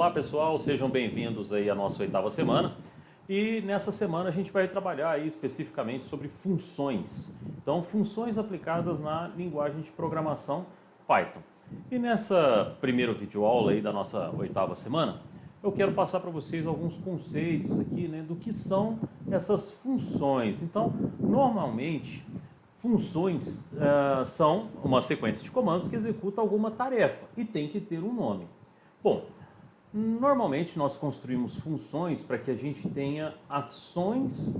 Olá pessoal, sejam bem-vindos aí à nossa 8ª semana. E nessa semana a gente vai trabalhar aí especificamente sobre funções. Então, funções aplicadas na linguagem de programação Python. E nessa primeira videoaula aí da nossa 8ª semana, eu quero passar para vocês alguns conceitos aqui, né, do que são essas funções. Então, normalmente, funções são uma sequência de comandos que executa alguma tarefa e tem que ter um nome. Bom, normalmente nós construímos funções para que a gente tenha ações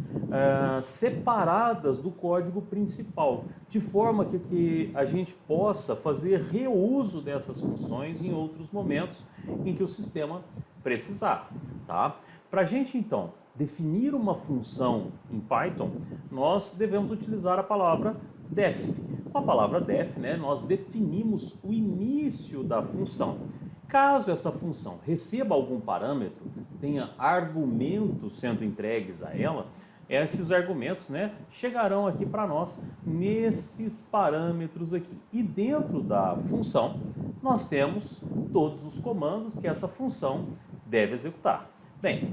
separadas do código principal, de forma que a gente possa fazer reuso dessas funções em outros momentos em que o sistema precisar. Tá? Para a gente então definir uma função em Python, nós devemos utilizar a palavra def. Com a palavra def, né, nós definimos o início da função. Caso essa função receba algum parâmetro, tenha argumentos sendo entregues a ela, esses argumentos, né, chegarão aqui para nós nesses parâmetros aqui. E dentro da função, nós temos todos os comandos que essa função deve executar. Bem,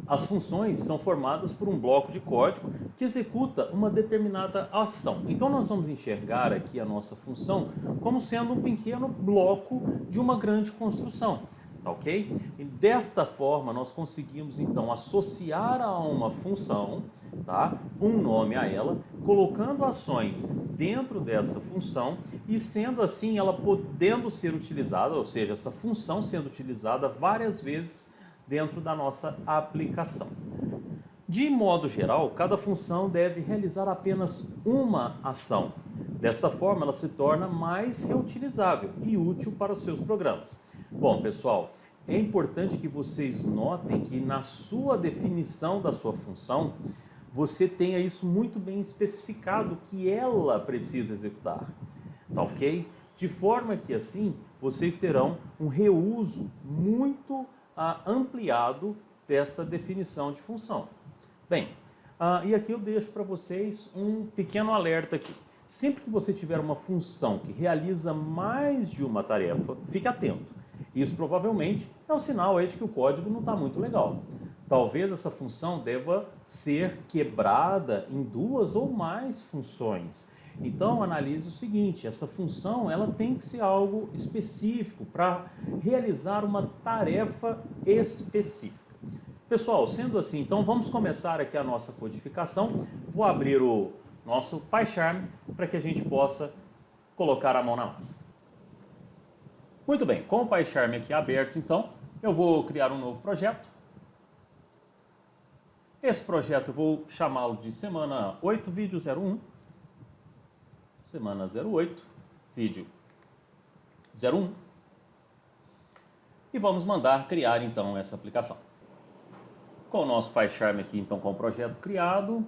as funções são formadas por um bloco de código que executa uma determinada ação. Então nós vamos enxergar aqui a nossa função como sendo um pequeno bloco de uma grande construção, tá ok? E desta forma nós conseguimos então associar a uma função, tá, um nome a ela, colocando ações dentro desta função e sendo assim ela podendo ser utilizada, ou seja, essa função sendo utilizada várias vezes dentro da nossa aplicação. De modo geral, cada função deve realizar apenas uma ação. Desta forma, ela se torna mais reutilizável e útil para os seus programas. Bom, pessoal, é importante que vocês notem que na sua definição da sua função, você tenha isso muito bem especificado que ela precisa executar, tá ok? De forma que assim, vocês terão um reuso muito ampliado desta definição de função. Bem, e aqui eu deixo para vocês um pequeno alerta aqui. Sempre que você tiver uma função que realiza mais de uma tarefa, fique atento. Isso provavelmente é um sinal aí de que o código não está muito legal. Talvez essa função deva ser quebrada em duas ou mais funções. Então, analise o seguinte, essa função ela tem que ser algo específico para realizar uma tarefa específica. Pessoal, sendo assim, então vamos começar aqui a nossa codificação. Vou abrir o nosso PyCharm para que a gente possa colocar a mão na massa. Muito bem, com o PyCharm aqui aberto, então, eu vou criar um novo projeto. Esse projeto eu vou chamá-lo de semana 8, vídeo 01. Semana 08, vídeo 01. E vamos mandar criar então essa aplicação. Com o nosso PyCharm aqui então com o projeto criado,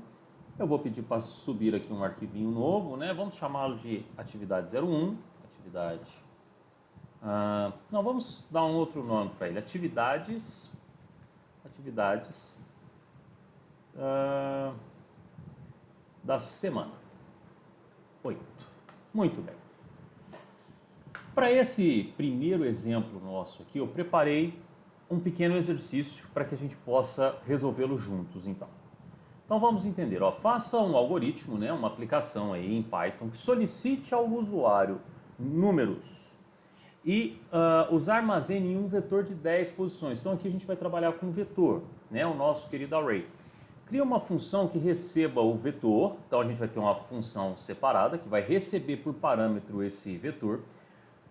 eu vou pedir para subir aqui um arquivinho novo, né? Vamos chamá-lo de atividade 01, não, vamos dar um outro nome para ele, atividades da semana 8. Muito bem. Para esse primeiro exemplo nosso aqui, eu preparei um pequeno exercício para que a gente possa resolvê-lo juntos, então. Então vamos entender, ó, faça um algoritmo, né, uma aplicação aí em Python que solicite ao usuário números e os armazene em um vetor de 10 posições. Então aqui a gente vai trabalhar com vetor, né, o nosso querido array. Cria uma função que receba o vetor, então a gente vai ter uma função separada que vai receber por parâmetro esse vetor,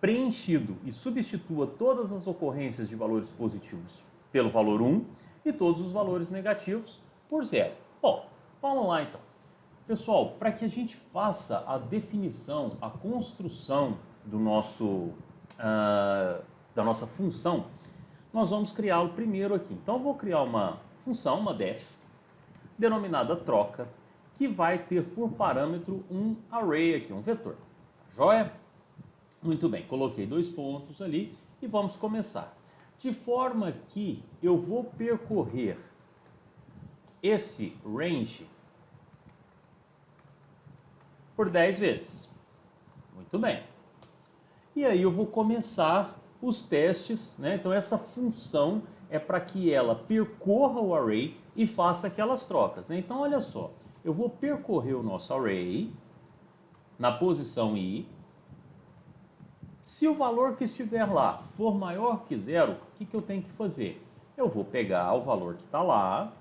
preenchido e substitua todas as ocorrências de valores positivos pelo valor 1 e todos os valores negativos por 0. Bom, vamos lá então. Pessoal, para que a gente faça a definição, a construção do da nossa função, nós vamos criá-lo primeiro aqui. Então eu vou criar uma função, uma def, denominada troca, que vai ter por parâmetro um array aqui, um vetor. Joia? Muito bem, coloquei 2 pontos ali e vamos começar. De forma que eu vou percorrer esse range por 10 vezes. Muito bem. E aí eu vou começar os testes, né? Então essa função é para que ela percorra o array e faça aquelas trocas, né? Então olha só, eu vou percorrer o nosso array na posição i. Se o valor que estiver lá for maior que 0, o que eu tenho que fazer? Eu vou pegar o valor que está lá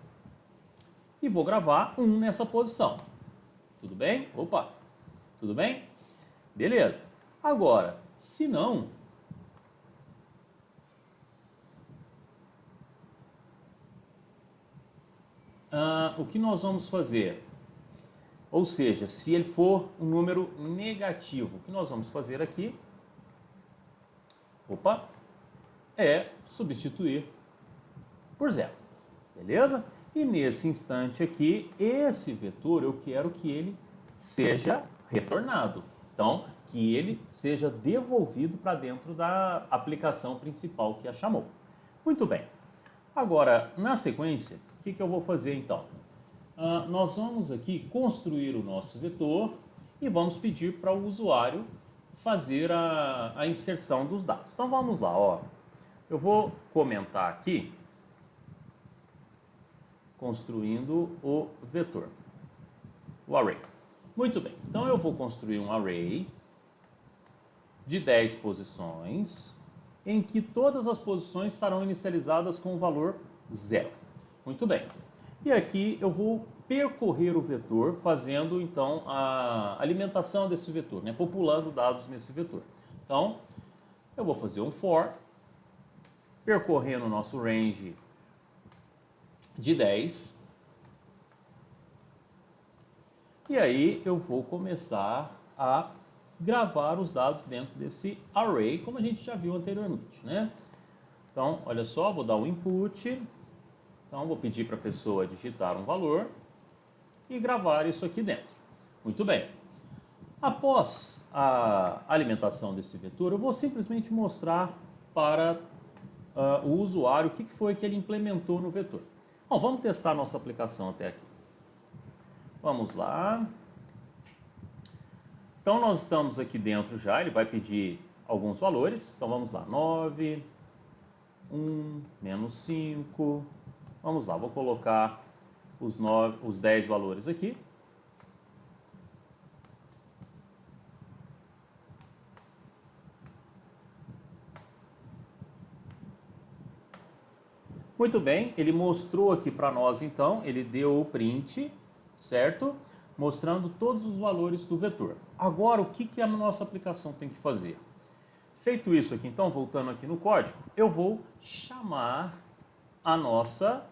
e vou gravar 1 nessa posição. Tudo bem? Opa! Tudo bem? Beleza. Agora, se não, o que nós vamos fazer? Ou seja, se ele for um número negativo, o que nós vamos fazer aqui, é substituir por 0. Beleza? E nesse instante aqui, esse vetor eu quero que ele seja retornado. Então, que ele seja devolvido para dentro da aplicação principal que a chamou. Muito bem. Agora, na sequência, o que eu vou fazer então? Nós vamos aqui construir o nosso vetor e vamos pedir para o usuário fazer a inserção dos dados. Então vamos lá, ó. Eu vou comentar aqui, construindo o vetor, o array. Muito bem, então eu vou construir um array de 10 posições, em que todas as posições estarão inicializadas com o valor 0. Muito bem. E aqui eu vou percorrer o vetor, fazendo então a alimentação desse vetor, né? Populando dados nesse vetor. Então, eu vou fazer um for, percorrendo o nosso range de 10. E aí eu vou começar a gravar os dados dentro desse array, como a gente já viu anteriormente, né? Então, olha só, vou dar um input. Então, vou pedir para a pessoa digitar um valor e gravar isso aqui dentro. Muito bem. Após a alimentação desse vetor, eu vou simplesmente mostrar para o usuário o que foi que ele implementou no vetor. Bom, vamos testar a nossa aplicação até aqui. Vamos lá. Então, nós estamos aqui dentro já, ele vai pedir alguns valores. Então, vamos lá, 9, 1, menos 5. Vamos lá, vou colocar os 10 valores aqui. Muito bem, ele mostrou aqui para nós então, ele deu o print, certo? Mostrando todos os valores do vetor. Agora, o que a nossa aplicação tem que fazer? Feito isso aqui, então, voltando aqui no código, eu vou chamar a nossa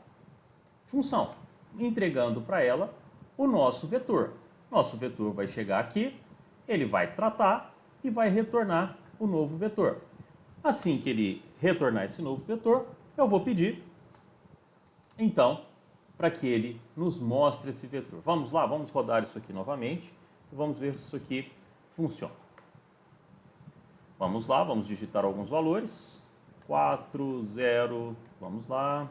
função, entregando para ela o nosso vetor. Nosso vetor vai chegar aqui, ele vai tratar e vai retornar o novo vetor. Assim que ele retornar esse novo vetor, eu vou pedir, então, para que ele nos mostre esse vetor. Vamos lá, vamos rodar isso aqui novamente e vamos ver se isso aqui funciona. Vamos lá, vamos digitar alguns valores. 4, 0, vamos lá.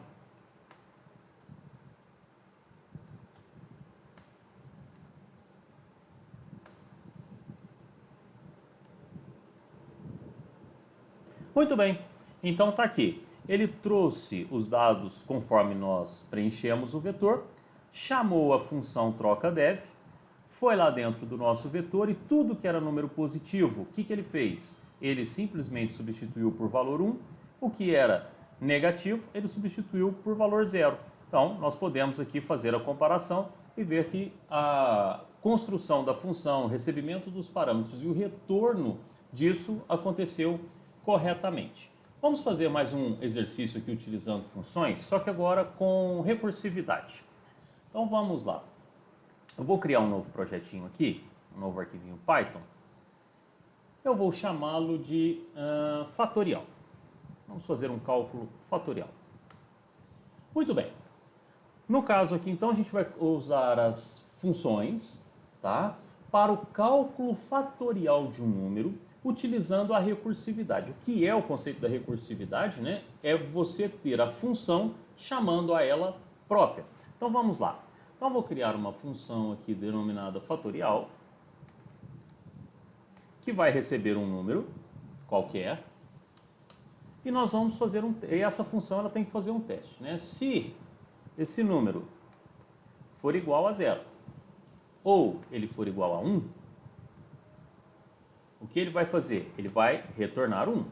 Muito bem, então está aqui. Ele trouxe os dados conforme nós preenchemos o vetor, chamou a função trocaDev, foi lá dentro do nosso vetor e tudo que era número positivo, o que ele fez? Ele simplesmente substituiu por valor 1, o que era negativo, ele substituiu por valor 0. Então, nós podemos aqui fazer a comparação e ver que a construção da função, o recebimento dos parâmetros e o retorno disso aconteceu corretamente. Vamos fazer mais um exercício aqui utilizando funções, só que agora com recursividade. Então vamos lá. Eu vou criar um novo projetinho aqui, um novo arquivinho Python. Eu vou chamá-lo de fatorial. Vamos fazer um cálculo fatorial. Muito bem. No caso aqui, então, a gente vai usar as funções, tá, para o cálculo fatorial de um número, utilizando a recursividade. O que é o conceito da recursividade, né? É você ter a função chamando a ela própria. Então vamos lá. Então vou criar uma função aqui denominada fatorial, que vai receber um número qualquer, e nós vamos fazer e essa função ela tem que fazer um teste, né? Se esse número for igual a 0 ou ele for igual a 1, o que ele vai fazer? Ele vai retornar 1.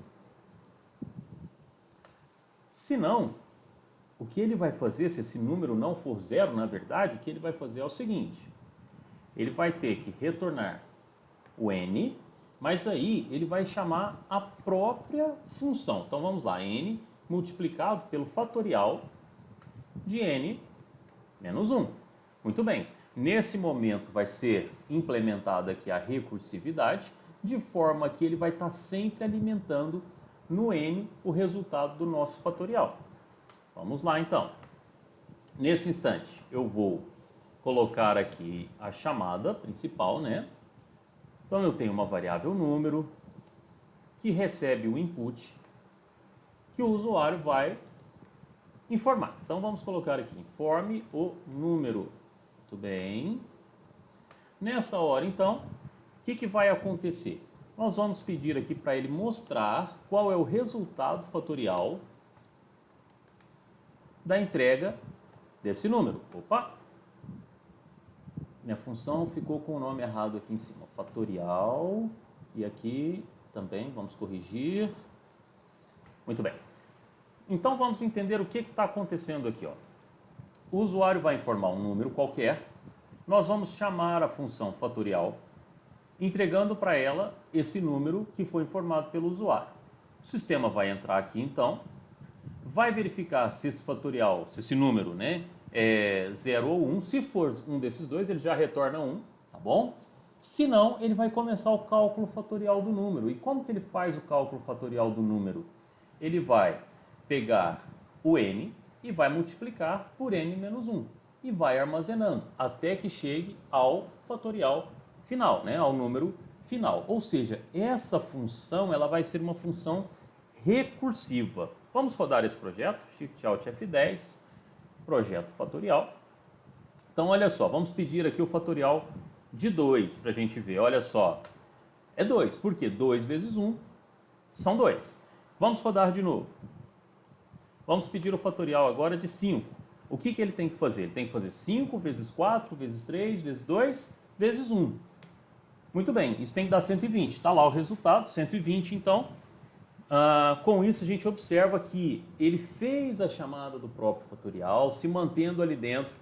Se não, o que ele vai fazer, se esse número não for 0, na verdade, o que ele vai fazer é o seguinte: ele vai ter que retornar o n, mas aí ele vai chamar a própria função. Então vamos lá, n multiplicado pelo fatorial de n menos 1. Muito bem, nesse momento vai ser implementada aqui a recursividade, de forma que ele vai estar sempre alimentando no n o resultado do nosso fatorial. Vamos lá então. Nesse instante eu vou colocar aqui a chamada principal, né? Então eu tenho uma variável número que recebe o input que o usuário vai informar. Então vamos colocar aqui, informe o número. Muito bem. Nessa hora então, o que vai acontecer? Nós vamos pedir aqui para ele mostrar qual é o resultado fatorial da entrega desse número. Opa! Minha função ficou com o nome errado aqui em cima. Fatorial. E aqui também vamos corrigir. Muito bem. Então vamos entender o que está acontecendo aqui. Ó. O usuário vai informar um número qualquer. Nós vamos chamar a função fatorial, entregando para ela esse número que foi informado pelo usuário. O sistema vai entrar aqui então, vai verificar se esse fatorial, se esse número, né, é 0 ou 1. Se for um desses dois, ele já retorna 1, tá bom? Se não, ele vai começar o cálculo fatorial do número. E como que ele faz o cálculo fatorial do número? Ele vai pegar o n e vai multiplicar por n menos 1. E vai armazenando até que chegue ao fatorial final, né, ao número final. Ou seja, essa função ela vai ser uma função recursiva. Vamos rodar esse projeto, Shift Alt F10, projeto fatorial. Então, olha só, vamos pedir aqui o fatorial de 2 para a gente ver. Olha só, é 2, por quê? 2 vezes 1 são 2. Vamos rodar de novo. Vamos pedir o fatorial agora de 5. O que ele tem que fazer? Ele tem que fazer 5 vezes 4, vezes 3, vezes 2, vezes 1. Muito bem, isso tem que dar 120. Está lá o resultado, 120, então. Com isso, a gente observa que ele fez a chamada do próprio fatorial, se mantendo ali dentro,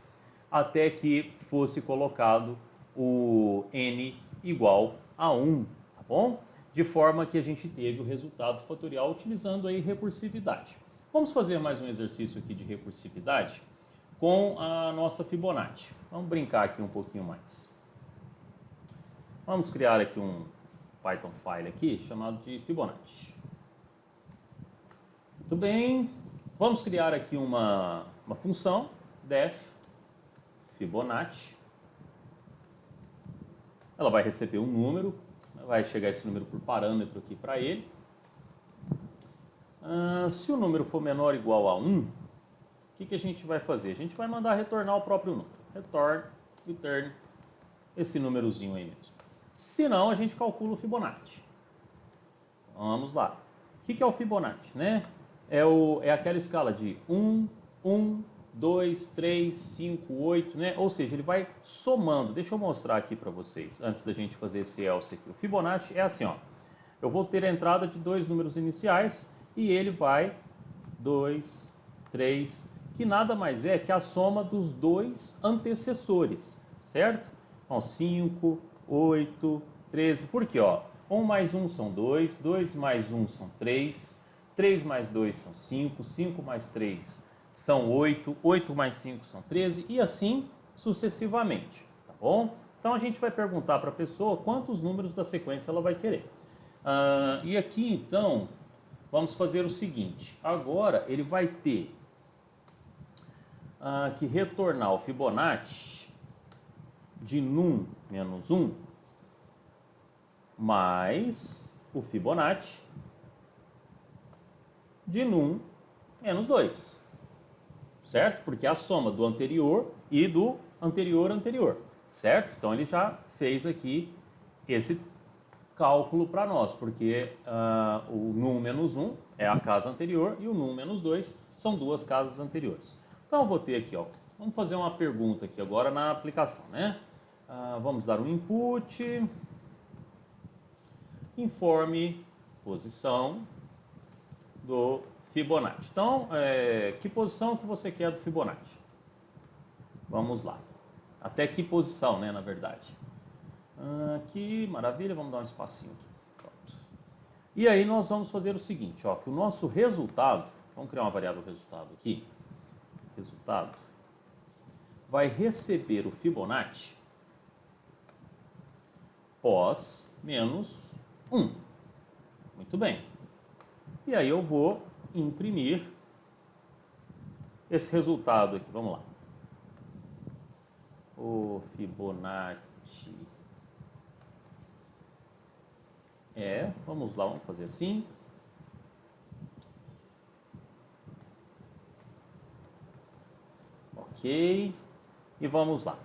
até que fosse colocado o n igual a 1, tá bom? De forma que a gente teve o resultado fatorial utilizando aí recursividade. Vamos fazer mais um exercício aqui de recursividade com a nossa Fibonacci. Vamos brincar aqui um pouquinho mais. Vamos criar aqui um Python file aqui chamado de Fibonacci. Muito bem, vamos criar aqui uma função def Fibonacci. Ela vai receber um número, vai chegar esse número por parâmetro aqui para ele. Se o número for menor ou igual a 1, o que a gente vai fazer? A gente vai mandar retornar o próprio número. Return esse númerozinho aí mesmo. Se não, a gente calcula o Fibonacci. Vamos lá. O que é o Fibonacci, né? É aquela escala de 1, 1, 2, 3, 5, 8, né? Ou seja, ele vai somando. Deixa eu mostrar aqui para vocês, antes da gente fazer esse else aqui. O Fibonacci é assim, ó. Eu vou ter a entrada de dois números iniciais e ele vai 2, 3, que nada mais é que a soma dos dois antecessores, certo? Então, 5, 8, 13, por quê? Ó, 1 mais 1 são 2, 2 mais 1 são 3, 3 mais 2 são 5, 5 mais 3 são 8, 8 mais 5 são 13 e assim sucessivamente, tá bom? Então a gente vai perguntar para a pessoa quantos números da sequência ela vai querer. E aqui então, vamos fazer o seguinte, agora ele vai ter que retornar o Fibonacci de num menos 1 mais o Fibonacci de num menos 2, certo? Porque é a soma do anterior e do anterior, certo? Então ele já fez aqui esse cálculo para nós, porque o num menos 1 é a casa anterior e o num menos 2 são duas casas anteriores. Então eu vou ter aqui, ó, vamos fazer uma pergunta aqui agora na aplicação, né? Vamos dar um input, informe posição do Fibonacci. Então, que posição que você quer do Fibonacci? Vamos lá. Até que posição, né, na verdade. Aqui, maravilha, vamos dar um espacinho aqui. Pronto. E aí nós vamos fazer o seguinte, ó, que o nosso resultado, vamos criar uma variável resultado aqui, resultado, vai receber o Fibonacci pós menos 1. Muito bem. E aí eu vou imprimir esse resultado aqui, vamos lá. O Fibonacci vamos lá, vamos fazer assim. Ok. E vamos lá.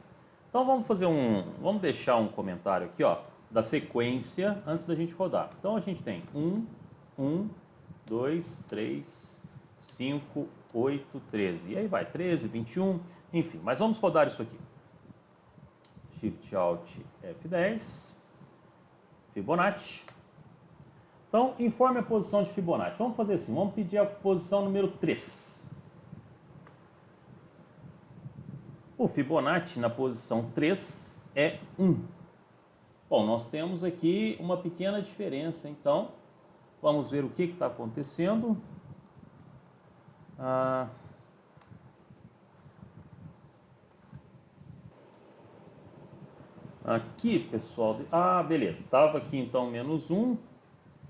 Então vamos deixar um comentário aqui, ó, da sequência antes da gente rodar. Então a gente tem 1, 2, 3, 5, 8, 13. E aí vai 13, 21, enfim. Mas vamos rodar isso aqui. Shift Alt F10, Fibonacci. Então, informe a posição de Fibonacci. Vamos fazer assim, vamos pedir a posição número 3. O Fibonacci na posição 3 é 1. Bom, nós temos aqui uma pequena diferença, então vamos ver o que está acontecendo. Aqui, pessoal, beleza, estava aqui então menos 1.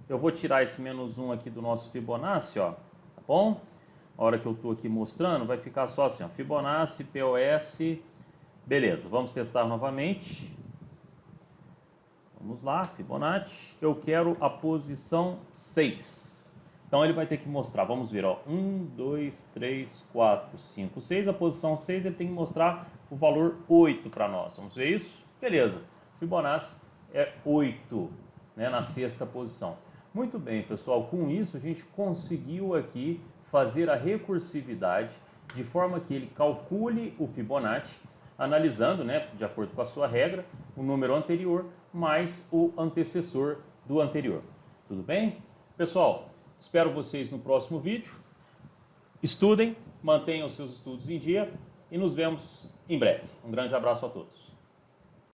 Eu vou tirar esse menos 1 aqui do nosso Fibonacci, ó, tá bom? A hora que eu estou aqui mostrando, vai ficar só assim, ó, Fibonacci, POS, beleza, vamos testar novamente. Vamos lá, Fibonacci, eu quero a posição 6. Então ele vai ter que mostrar, vamos ver, ó, 1, 2, 3, 4, 5, 6. A posição 6 ele tem que mostrar o valor 8 para nós. Vamos ver isso? Beleza, Fibonacci é 8, né, na sexta posição. Muito bem, pessoal, com isso a gente conseguiu aqui fazer a recursividade de forma que ele calcule o Fibonacci, analisando, né, de acordo com a sua regra, o número anterior mais o antecessor do anterior. Tudo bem? Pessoal, espero vocês no próximo vídeo. Estudem, mantenham seus estudos em dia e nos vemos em breve. Um grande abraço a todos.